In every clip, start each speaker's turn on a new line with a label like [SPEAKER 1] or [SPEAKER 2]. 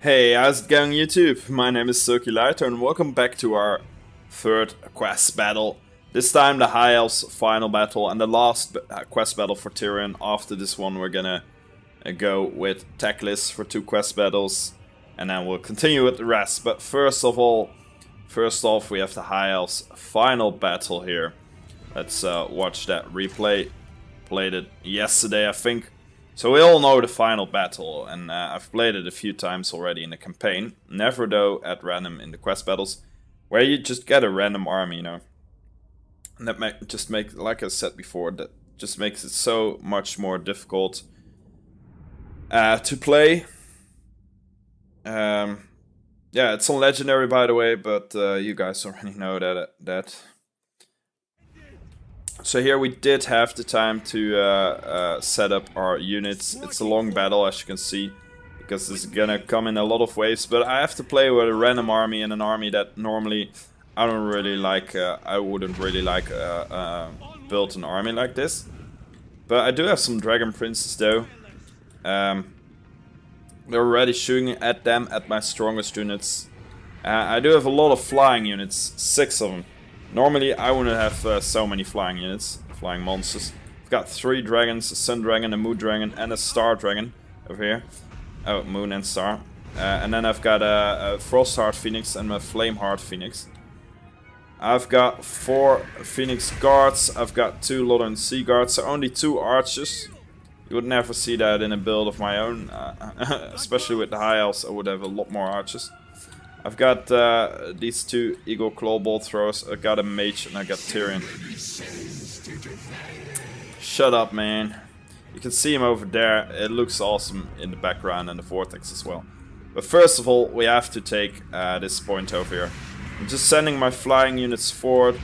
[SPEAKER 1] Hey, how's it going YouTube? My name is Circulator and welcome back to our third quest battle. This time the High Elves Final Battle and the last quest battle for Tyrion. After this one we're gonna go with tech lists for 2 quest battles and then we'll continue with the rest. But first off we have the High Elves Final Battle here. Let's watch that replay. Played it yesterday I think. So we all know the final battle, and I've played it a few times already in the campaign. Never though at random in the quest battles, where you just get a random army, you know. And that just makes, like I said before, that just makes it so much more difficult to play. Yeah, it's on legendary by the way, but you guys already know that. So here we did have the time to set up our units. It's a long battle as you can see, because it's gonna come in a lot of waves, but I have to play with a random army and an army that normally I don't really like. I wouldn't really like build an army like this. But I do have some Dragon Princes though. They're already shooting at them at my strongest units. I do have a lot of flying units, 6 of them. Normally I wouldn't have so many flying units, flying monsters. I've got 3 dragons, a sun dragon, a moon dragon and a star dragon over here. Oh, moon and star. And then I've got a frost heart phoenix and a flame heart phoenix. I've got 4 phoenix guards, I've got 2 Lothern sea guards, so only 2 archers. You would never see that in a build of my own, especially with the high elves. I would have a lot more archers. I've got these 2 eagle claw bolt throwers, I got a mage and I got Tyrion. Shut up man. You can see him over there, it looks awesome in the background and the vortex as well. But first of all we have to take this point over here. I'm just sending my flying units forward.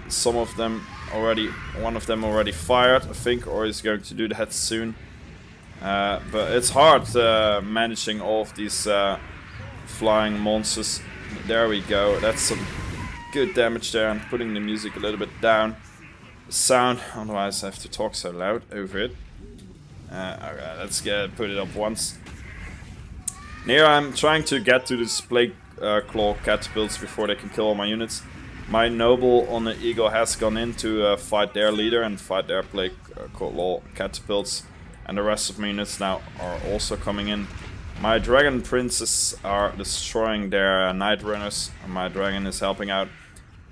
[SPEAKER 1] Some of them already, one of them already fired I think, or is going to do that soon. But it's hard managing all of these flying monsters. There we go, that's some good damage there. I'm putting the music a little bit down, the sound, otherwise I have to talk so loud over it. Alright, let's put it up once. And here I'm trying to get to this plague claw catapults before they can kill all my units. My noble on the eagle has gone in to fight their leader and fight their plague claw catapults, and the rest of my units now are also coming in. My dragon princes are destroying their night runners, and my dragon is helping out.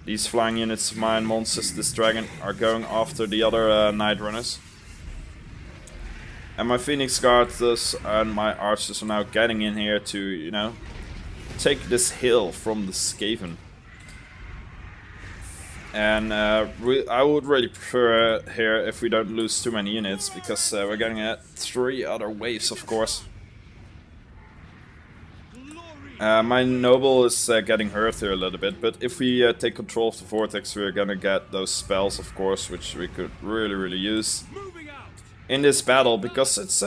[SPEAKER 1] These flying units of mine, monsters, this dragon, are going after the other night runners. And my phoenix guards and my archers are now getting in here to, you know, take this hill from the Skaven. And I would really prefer here if we don't lose too many units, because we're getting at 3 other waves of course. My noble is getting hurt here a little bit, but if we take control of the vortex we're gonna get those spells of course, which we could really use in this battle, because it's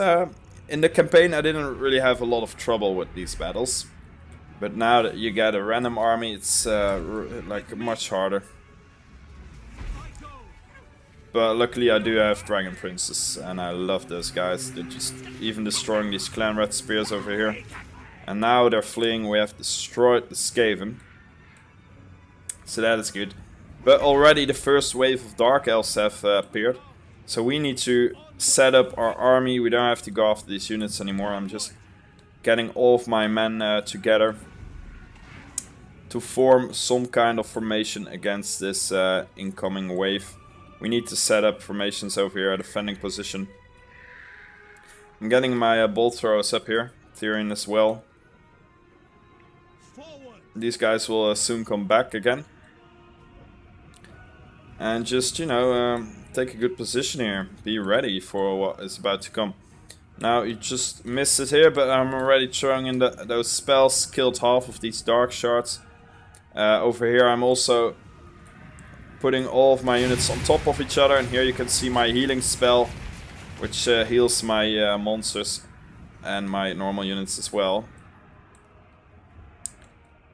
[SPEAKER 1] in the campaign I didn't really have a lot of trouble with these battles, but now that you get a random army it's like much harder. But luckily I do have dragon princes and I love those guys. They're just even destroying these clan red spears over here. And now they're fleeing, we have destroyed the Skaven. So that is good. But already the first wave of Dark Elves have appeared. So we need to set up our army, we don't have to go after these units anymore. I'm just getting all of my men together to form some kind of formation against this incoming wave. We need to set up formations over here, a defending position. I'm getting my bolt throwers up here, Tyrion as well. These guys will soon come back again. And just, you know, take a good position here. Be ready for what is about to come. Now, you just missed it here, but I'm already throwing in those spells. Killed half of these dark shards. Over here I'm also putting all of my units on top of each other. And here you can see my healing spell, which heals my monsters and my normal units as well.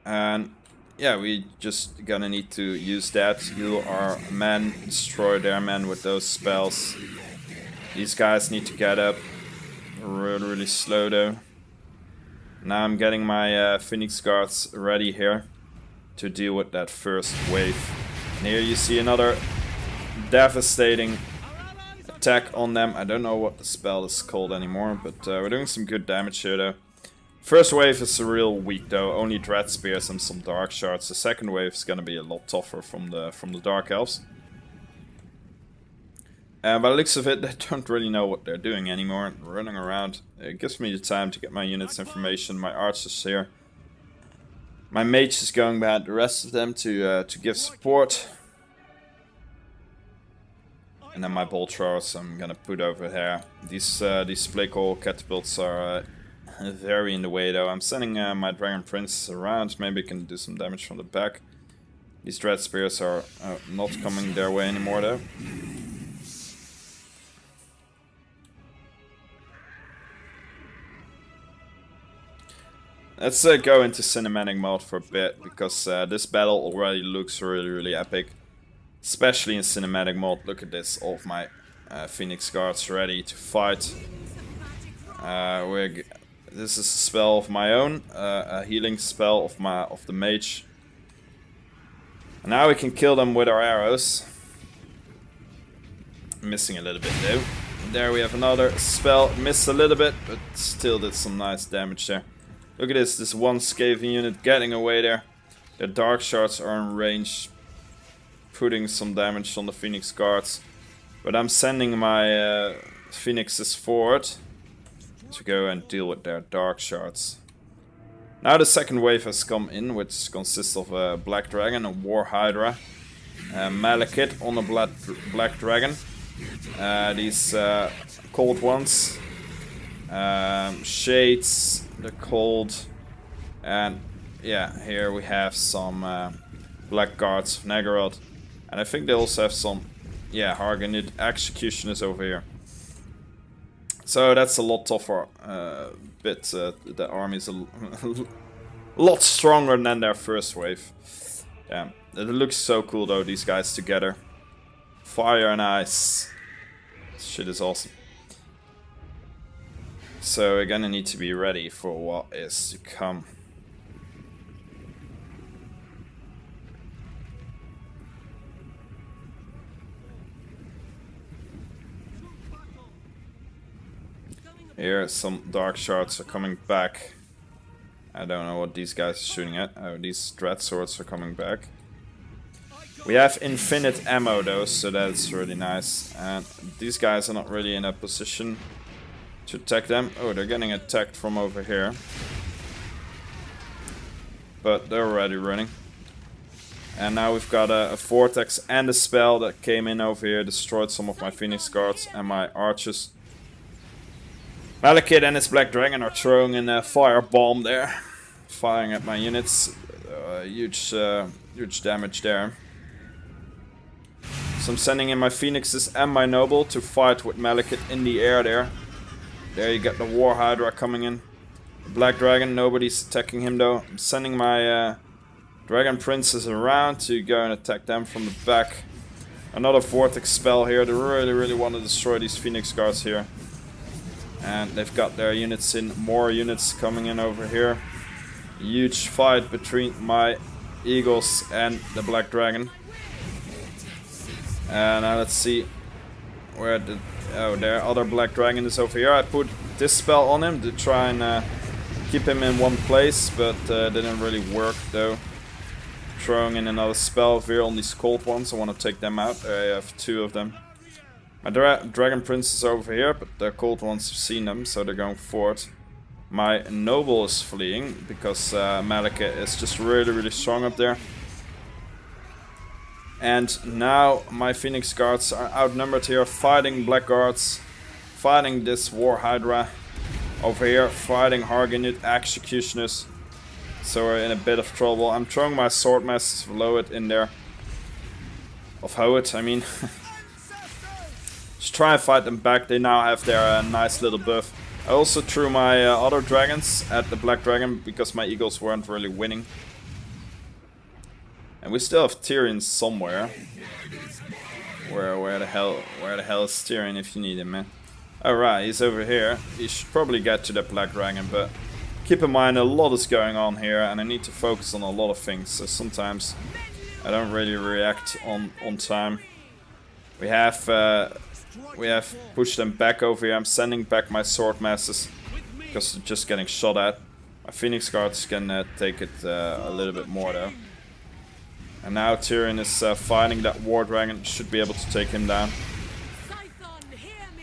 [SPEAKER 1] And yeah, we just gonna need to use that. Heal our men, destroy their men with those spells. These guys need to get up. Really slow though. Now I'm getting my Phoenix Guards ready here to deal with that first wave. And here you see another devastating attack on them. I don't know what the spell is called anymore, but we're doing some good damage here though. First wave is real weak though, only Dread Spears and some Dark Shards. The second wave is gonna be a lot tougher from the Dark Elves. By the looks of it, they don't really know what they're doing anymore. Running around. It gives me the time to get my units information. My archers here. My mage is going behind the rest of them to give support. And then my bolt throwers I'm gonna put over here. These Plague Hole catapults are very in the way though. I'm sending my Dragon Prince around. Maybe I can do some damage from the back. These Dread Spears are not coming their way anymore though. Let's go into cinematic mode for a bit, because this battle already looks really epic. Especially in cinematic mode. Look at this, all of my Phoenix Guards ready to fight. This is a spell of my own, a healing spell of the mage. And now we can kill them with our arrows. Missing a little bit though. There we have another spell, missed a little bit, but still did some nice damage there. Look at this one Skaven unit getting away there. The Dark Shards are in range, putting some damage on the Phoenix Guards. But I'm sending my Phoenixes forward to go and deal with their Dark Shards. Now the second wave has come in, which consists of a Black Dragon, a War Hydra, Malekith on a Black Dragon, these cold ones, Shades, the cold, and yeah, here we have some Black Guards of Naggaroth, and I think they also have some, yeah, Hargonid Executioners over here. So that's a lot tougher, the army's a lot stronger than their first wave. Yeah, it looks so cool though, these guys together. Fire and ice. This shit is awesome. So we're gonna need to be ready for what is to come. Here some Dark Shards are coming back. I don't know what these guys are shooting at. Oh, these Dread Swords are coming back. We have infinite ammo though, so that's really nice. And these guys are not really in a position to attack them. Oh, they're getting attacked from over here. But they're already running. And now we've got a Vortex and a spell that came in over here, destroyed some of my Phoenix Guards and my archers. Malekith and his Black Dragon are throwing in a fire bomb there, firing at my units. Huge damage there. So I'm sending in my Phoenixes and my Noble to fight with Malekith in the air there. There you get the War Hydra coming in. The Black Dragon, nobody's attacking him though. I'm sending my Dragon Princes around to go and attack them from the back. Another Vortex spell here. They really want to destroy these Phoenix Guards here. And they've got their units in, more units coming in over here. Huge fight between my Eagles and the Black Dragon. And now let's see where the... Oh, their other Black Dragon is over here. I put this spell on him to try and keep him in one place, but didn't really work though. Throwing in another spell here on these cold ones. I want to take them out. I have two of them. My Dragon Prince is over here, but the cold ones have seen them, so they're going forward. My Noble is fleeing, because Malekith is just really strong up there. And now my Phoenix Guards are outnumbered here, fighting Black Guards, fighting this War Hydra over here, fighting Hargonid Executioners. So we're in a bit of trouble. I'm throwing my Sword Masters of Loet in there. Of Hoet, I mean. Just try and fight them back. They now have their nice little buff. I also threw my other dragons at the Black Dragon because my Eagles weren't really winning. And we still have Tyrion somewhere. Where the hell is Tyrion if you need him, man? Alright, he's over here. He should probably get to the Black Dragon, but keep in mind a lot is going on here, and I need to focus on a lot of things. So sometimes I don't really react on time. We have pushed them back over here. I'm sending back my sword masses because they're just getting shot at. My Phoenix Guards can take it a little bit more though. And now Tyrion is fighting that War Dragon. Should be able to take him down.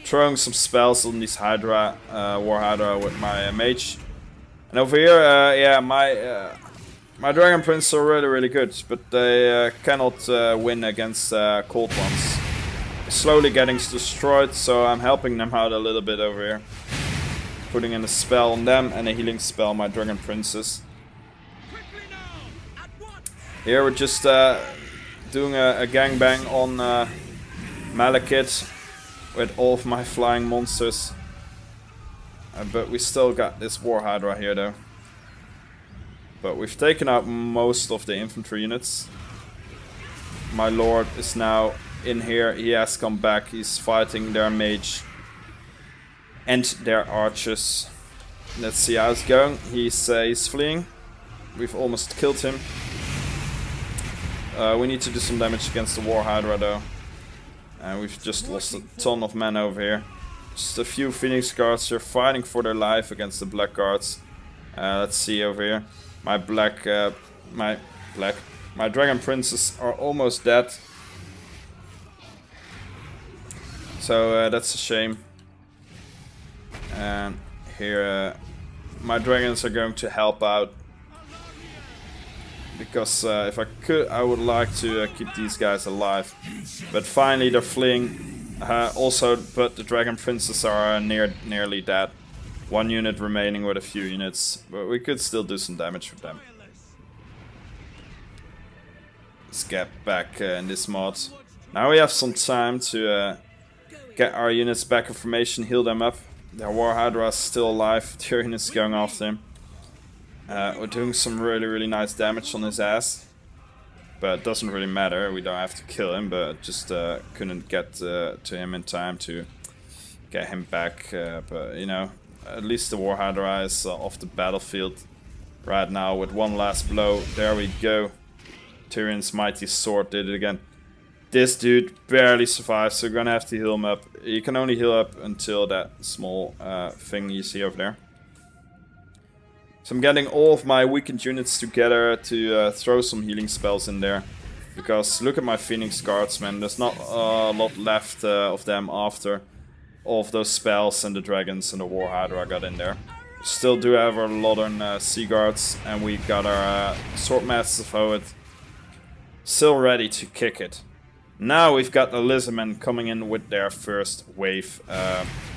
[SPEAKER 1] Throwing some spells on these Hydra, War Hydra with my mage. And over here, yeah, my Dragon Prince are really good, but they cannot win against cold ones. Slowly getting destroyed, so I'm helping them out a little bit over here. Putting in a spell on them and a healing spell on my Dragon Princes. Here we're just doing a gangbang on Malekith with all of my flying monsters. But we still got this War Hydra here though. But we've taken out most of the infantry units. My lord is now in here. He has come back. He's fighting their mage and their archers. Let's see how it's going. He's fleeing. We've almost killed him. We need to do some damage against the War Hydra though. And we've just lost a ton of men over here. Just a few Phoenix Guards are fighting for their life against the Black Guards. Let's see over here. My Dragon Princes are almost dead. So that's a shame. And here my dragons are going to help out. Because if I could, I would like to keep these guys alive. But finally they're fleeing. But the Dragon Princes are nearly dead. One unit remaining with a few units. But we could still do some damage with them. Let's get back in this mod. Now we have some time to get our units back in formation, heal them up. The War Hydra is still alive. Tyrion is going after him. We're doing some really nice damage on his ass. But it doesn't really matter. We don't have to kill him, but just couldn't get to him in time to get him back. But you know, at least the War Hydra is off the battlefield right now with one last blow. There we go. Tyrion's mighty sword did it again. This dude barely survives, so we're gonna have to heal him up. You can only heal up until that small thing you see over there. So I'm getting all of my weakened units together to throw some healing spells in there. Because look at my Phoenix Guards, man. There's not a lot left of them after all of those spells and the dragons and the War Hydra I got in there. We still do have our Modern Sea Guards, and we got our Sword Masters of Hoed still ready to kick it. Now we've got the Lizardmen coming in with their first wave.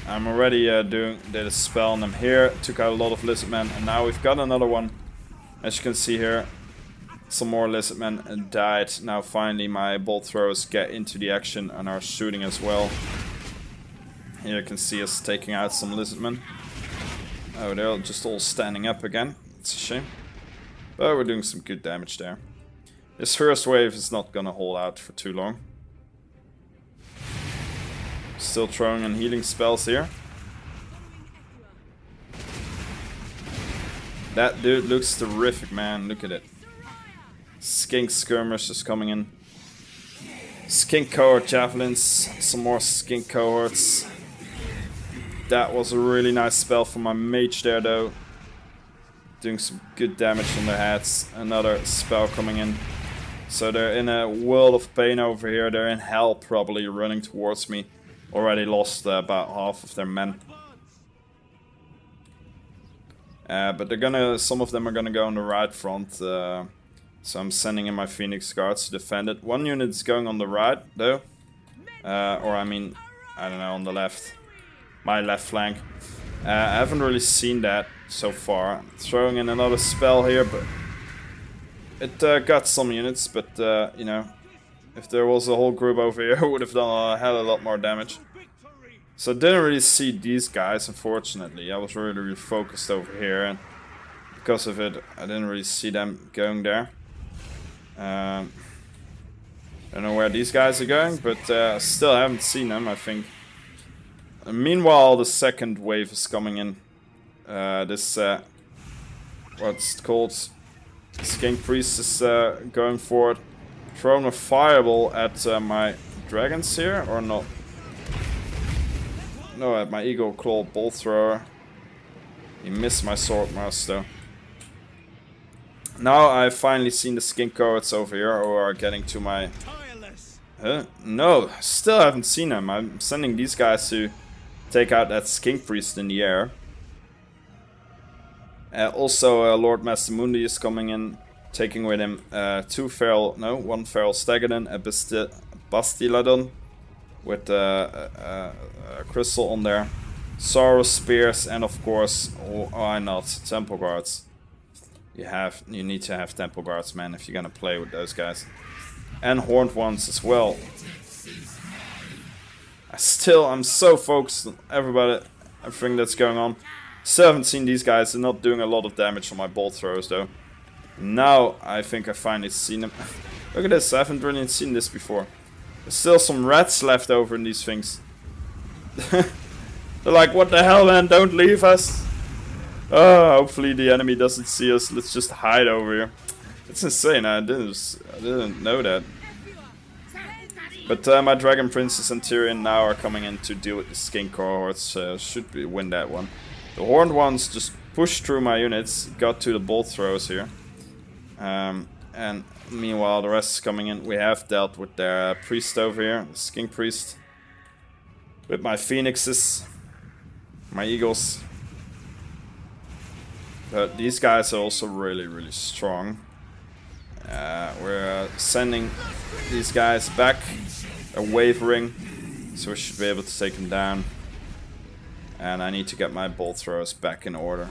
[SPEAKER 1] I'm already did a spell on them here, took out a lot of Lizardmen, and now we've got another one. As you can see here, some more Lizardmen died. Now finally my bolt throwers get into the action and are shooting as well. Here you can see us taking out some Lizardmen. Oh, they're just all standing up again. It's a shame. But we're doing some good damage there. This first wave is not gonna hold out for too long. Still throwing in healing spells here. That dude looks terrific, man. Look at it. Skink skirmishers is coming in. Skink cohort javelins. Some more skink cohorts. That was a really nice spell for my mage there, though. Doing some good damage on their heads. Another spell coming in. So they're in a world of pain over here. They're in hell, probably running towards me. Already lost about half of their men. But they're gonna. Some of them are gonna go on the right front. So I'm sending in my Phoenix Guards to defend it. One unit is going on the right, though. Or I mean, I don't know, on the left. My left flank. I haven't really seen that so far. Throwing in another spell here, but it got some units. But you know, if there was a whole group over here, I would have done a hell of a lot more damage. So I didn't really see these guys, unfortunately. I was really focused over here, and because of it, I didn't really see them going there. I don't know where these guys are going, but I still haven't seen them, I think. And meanwhile, the second wave is coming in. This what's it called? Skink Priest is going for it. Throwing a fireball at my dragons here, or not? No, at my Eagle Claw Bolt Thrower. He missed my Sword Mouse though. Now I've finally seen the skink cohorts over here who are getting to my... Huh? No, still haven't seen them. I'm sending these guys to take out that skink priest in the air. Also, Lord Mastermundi is coming in, taking with him one feral Stegadon, a Bastiladon with a crystal on there, Sorrow Spears, and of course, why not, Temple Guards. You need to have Temple Guards, man, if you're gonna play with those guys. And Horned Ones as well. I'm so focused on everything that's going on. Still haven't seen these guys. They're not doing a lot of damage on my bolt throws though. Now I think I finally seen them. Look at this, I haven't really seen this before. There's still some rats left over in these things. They're like, what the hell, man, don't leave us. Oh, hopefully the enemy doesn't see us. Let's just hide over here. It's insane, I didn't know that. But my Dragon Princess and Tyrion now are coming in to deal with the skink cohorts. Should win that one. The Horned Ones just pushed through my units, got to the bolt throws here. And meanwhile the rest is coming in. We have dealt with their priest over here, the skink priest. With my phoenixes, my eagles. But these guys are also really, really strong. We're sending these guys back. They're wavering, so we should be able to take them down. And I need to get my bolt throwers back in order.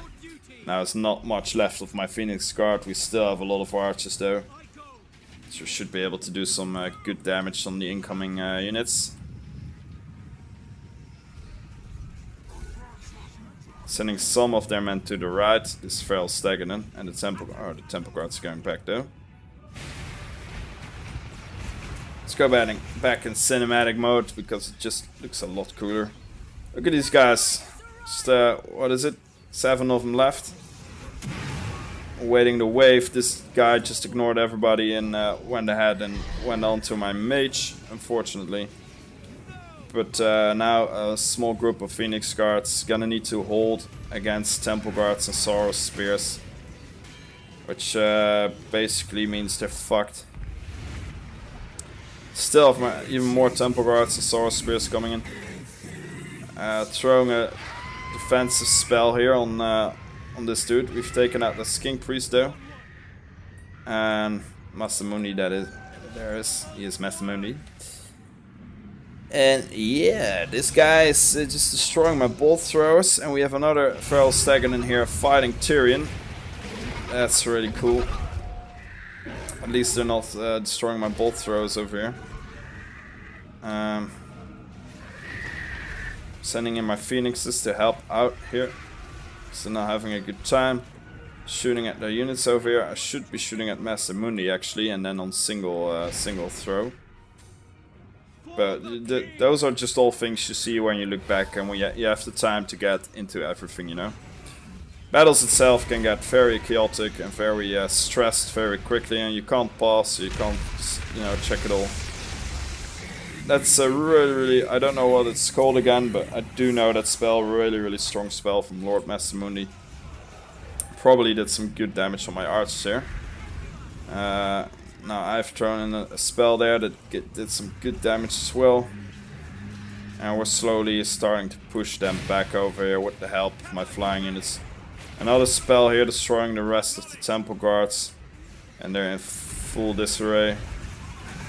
[SPEAKER 1] Now there's not much left of my Phoenix Guard. We still have a lot of archers though. So we should be able to do some good damage on the incoming units. Sending some of their men to the right. This feral Stegadon and the Temple Guard's going back though. Let's go back in cinematic mode because it just looks a lot cooler. Look at these guys. Just, what is it? 7 of them left. Waiting the wave. This guy just ignored everybody and went ahead and went on to my mage, unfortunately. But now a small group of Phoenix Guards gonna need to hold against Temple Guards and Sorrow Spears. Which basically means they're fucked. Still have even more Temple Guards and Sorrow Spears coming in. Throwing a defensive spell here on this dude. We've taken out the skink priest though. And Mastermundi, he is Mastermundi. And yeah, this guy is just destroying my bolt throwers. And we have another feral Stegadon in here fighting Tyrion. That's really cool. At least they're not destroying my bolt throws over here. Sending in my phoenixes to help out here. So now having a good time. Shooting at their units over here. I should be shooting at Mastermundi actually, and then on single throw. But those are just all things you see when you look back and when you have the time to get into everything, you know. Battles itself can get very chaotic and very stressed very quickly, and you can't pause, you can't, you know, check it all. That's a really, I don't know what it's called again, but I do know that spell, really strong spell from Lord Mastermundi. Probably did some good damage on my archers here. Now I've thrown in a spell there that did some good damage as well. And we're slowly starting to push them back over here with the help of my flying units. Another spell here destroying the rest of the Temple Guards. And they're in full disarray.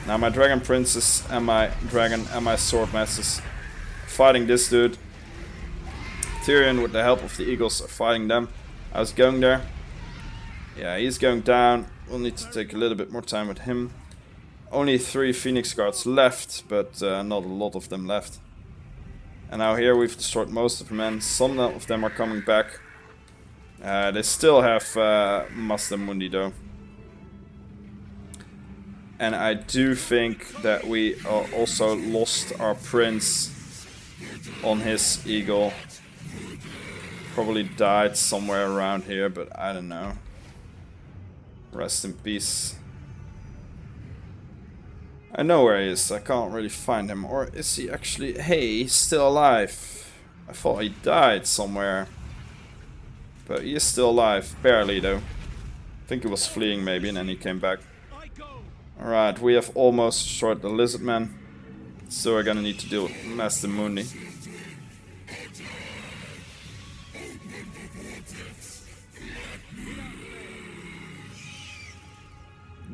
[SPEAKER 1] Now my Dragon Princess and my Dragon and my Sword Masters fighting this dude. Tyrion with the help of the Eagles are fighting them. I was going there. Yeah, he's going down. We'll need to take a little bit more time with him. Only 3 Phoenix Guards left, but not a lot of them left. And now here we've destroyed most of them, and some of them are coming back. They still have Mastermundi though. And I do think that we also lost our prince on his eagle. Probably died somewhere around here, but I don't know. Rest in peace. I know where he is, I can't really find him. Or is he actually... Hey, he's still alive. I thought he died somewhere. But he is still alive, barely though. I think he was fleeing maybe and then he came back. Alright, we have almost destroyed the lizard man. So we're gonna need to deal with Master Mundi.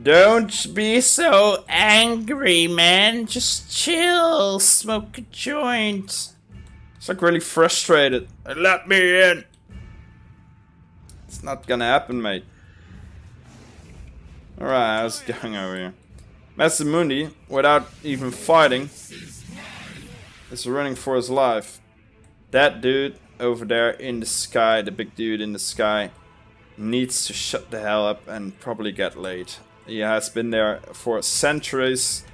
[SPEAKER 1] Don't be so angry, man. Just chill. Smoke a joint. It's like really frustrated. Let me in. It's not gonna happen, mate. Alright, how's it going over here? Master Mundi, without even fighting, is running for his life. That dude over there in the sky, the big dude in the sky, needs to shut the hell up and probably get laid. He has been there for centuries.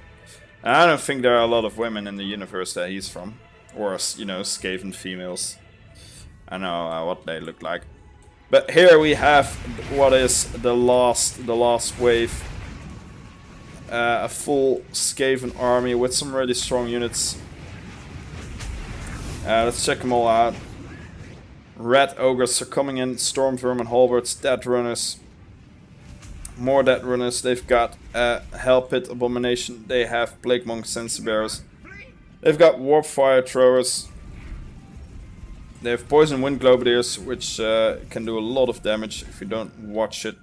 [SPEAKER 1] And I don't think there are a lot of women in the universe that he's from. Or, you know, Skaven females. I know what they look like. But here we have what is the last wave. A full Skaven army with some really strong units. Let's check them all out. Red Ogres are coming in. Storm Vermin, Halberds, Dead Runners. More Dead Runners. They've got Hell Pit Abomination. They have Plague Monk Sense Bearers. They've got Warp Fire Throwers. They have Poison Wind Globadiers, which can do a lot of damage if you don't watch it.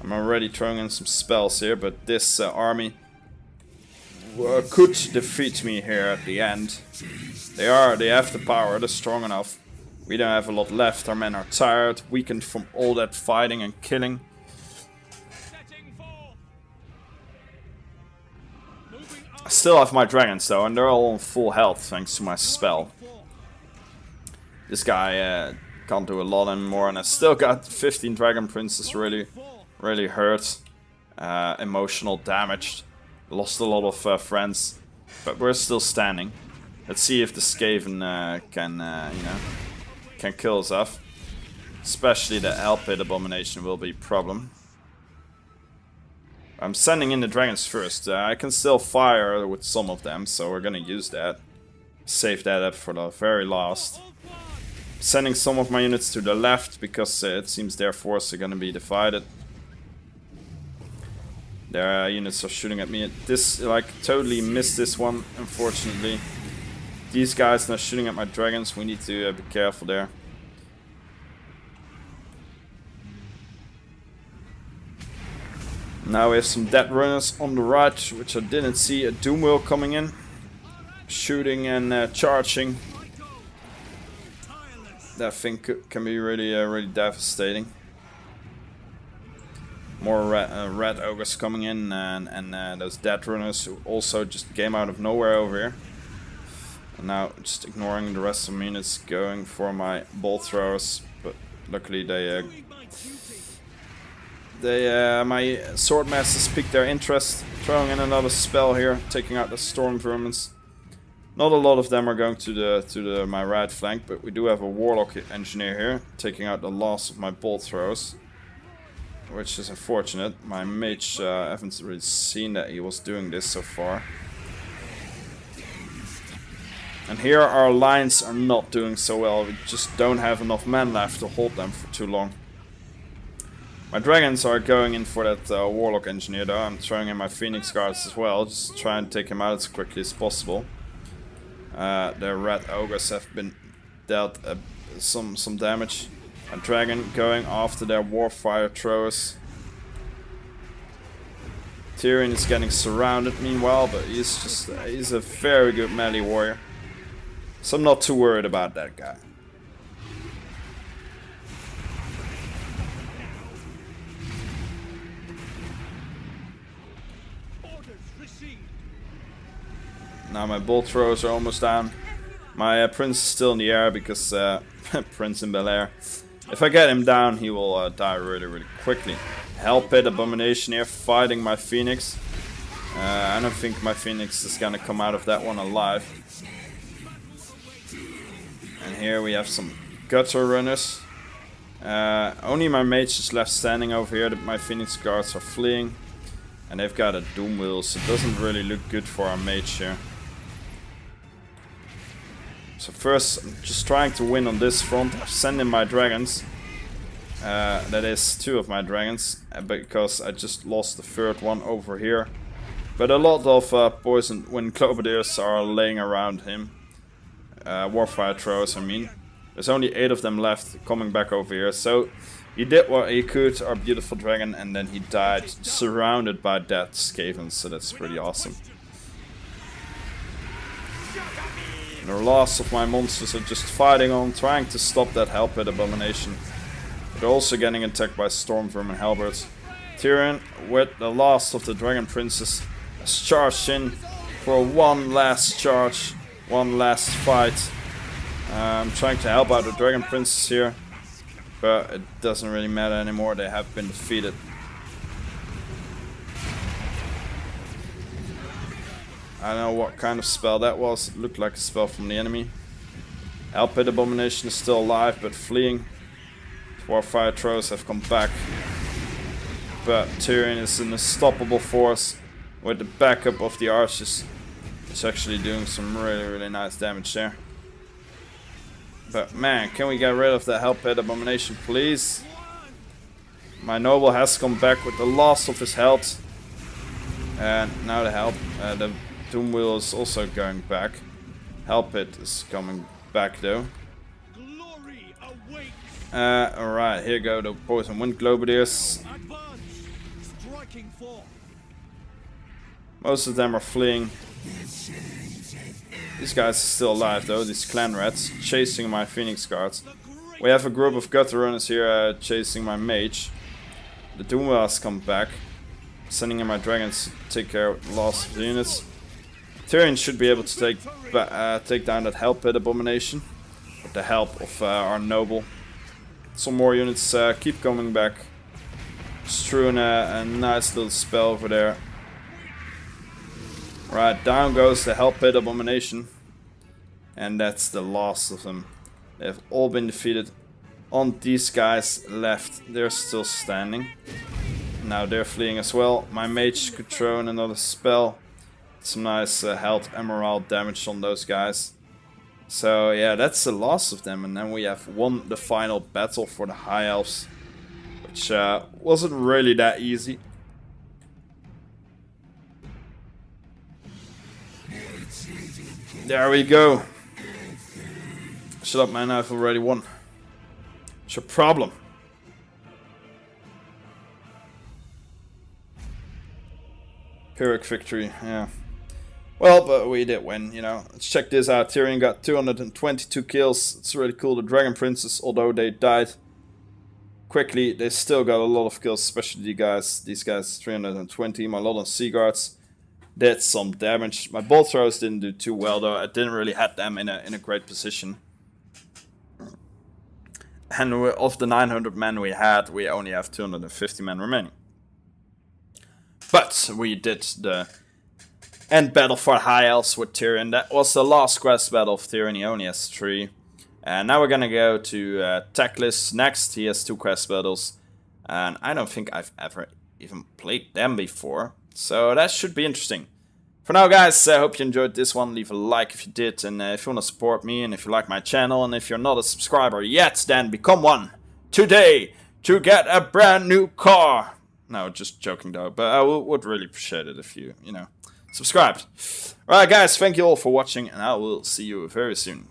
[SPEAKER 1] I'm already throwing in some spells here, but this army could defeat me here at the end. They have the power, they're strong enough. We don't have a lot left, our men are tired, weakened from all that fighting and killing. I still have my dragons though, and they're all on full health thanks to my spell. This guy can't do a lot anymore, and I still got 15 Dragon Princes really hurt. Emotional damaged. Lost a lot of friends, but we're still standing. Let's see if the Skaven can kill us off. Especially the Hell Pit Abomination will be a problem. I'm sending in the dragons first. I can still fire with some of them, so we're gonna use that. Save that up for the very last. Sending some of my units to the left because it seems their forces are gonna be divided. Their units are shooting at me. This, like, totally missed this one, unfortunately. These guys are shooting at my dragons. We need to be careful there. Now we have some Dead Runners on the right, which I didn't see. A Doomwheel coming in. Shooting and charging. That thing can be really devastating. More red ogres coming in, and those Dead Runners who also just came out of nowhere over here. And now just ignoring the rest of my units, going for my bolt throwers, but luckily my sword masters piqued their interest. Throwing in another spell here, taking out the storm vermins. Not a lot of them are going to my right flank, but we do have a warlock engineer here, taking out the last of my bolt throws, which is unfortunate. My mage, I haven't really seen that he was doing this so far. And here our lines are not doing so well. We just don't have enough men left to hold them for too long. My dragons are going in for that warlock engineer though. I'm throwing in my phoenix guards as well, just try and take him out as quickly as possible. The red ogres have been dealt some damage. A dragon going after their warfire throwers. Tyrion is getting surrounded meanwhile, but he's a very good melee warrior. So I'm not too worried about that guy. Now my bolt throwers are almost down. My prince is still in the air because Prince in Bel-Air. If I get him down, he will die really quickly. Hell Pit Abomination here fighting my phoenix. I don't think my phoenix is gonna come out of that one alive. And here we have some gutter runners. Only my mage is left standing over here. My Phoenix guards are fleeing. And they've got a Doom Wheel, so it doesn't really look good for our mage here. So first, I'm just trying to win on this front. I've sent in my dragons. That is 2 of my dragons, because I just lost the 3rd one over here. But a lot of poisoned wind clobadiers are laying around him. Warfire throws, I mean. There's only 8 of them left coming back over here. So he did what he could, our beautiful dragon, and then he died surrounded by dead Skavens. So that's pretty awesome. And the last of my monsters are just fighting on, trying to stop that Hellpit Abomination. They're also getting attacked by Stormverm and Halberds. Tyrion, with the last of the Dragon Princes, has charged in for one last charge, one last fight. I'm trying to help out the Dragon Princes here, but it doesn't really matter anymore, they have been defeated. I don't know what kind of spell that was, it looked like a spell from the enemy. Hellpit Abomination is still alive, but fleeing. Warfire throws have come back. But Tyrion is an unstoppable force with the backup of the archers. It's actually doing some really nice damage there. But man, can we get rid of the Hellpit Abomination, please? My noble has come back with the last of his health. And now the Doom Wheel is also going back. Hellpit is coming back though. Alright, here go the Poison Wind Globadiers. Most of them are fleeing. These guys are still alive though, these clan rats, chasing my Phoenix guards. We have a group of gutter runners here chasing my mage. The Doom Wheel has come back. Sending in my dragons to take care of the loss of the units. Tyrion should be able to take down that Hellpit Abomination with the help of our noble. Some more units keep coming back. Strewing a nice little spell over there. Right, down goes the Hellpit Abomination. And that's the last of them. They have all been defeated. On these guys left, they're still standing. Now they're fleeing as well. My mage could throw in another spell. Some nice health emerald damage on those guys. So yeah, that's the last of them. And then we have won the final battle for the High Elves. Which wasn't really that easy. There we go. Shut up, man, I've already won. What's your problem? Pyrrhic victory, yeah. Well, but we did win, you know. Let's check this out. Tyrion got 222 kills. It's really cool. The Dragon Princes, although they died quickly, they still got a lot of kills, especially these guys 320. My Lord Sea Guards did some damage. My bolt throws didn't do too well though. I didn't really have them in a great position. And of the 900 men we had, we only have 250 men remaining. But we did the end battle for High Elves with Tyrion. That was the last quest battle of Tyrion. He only has 3. And now we're gonna go to Teclis next. He has 2 quest battles. And I don't think I've ever even played them before. So that should be interesting. For now, guys, I hope you enjoyed this one. Leave a like if you did. And if you want to support me and if you like my channel. And if you're not a subscriber yet, then become one today to get a brand new car. No, just joking though. But I would really appreciate it if you, subscribed. Alright, guys, thank you all for watching. And I will see you very soon.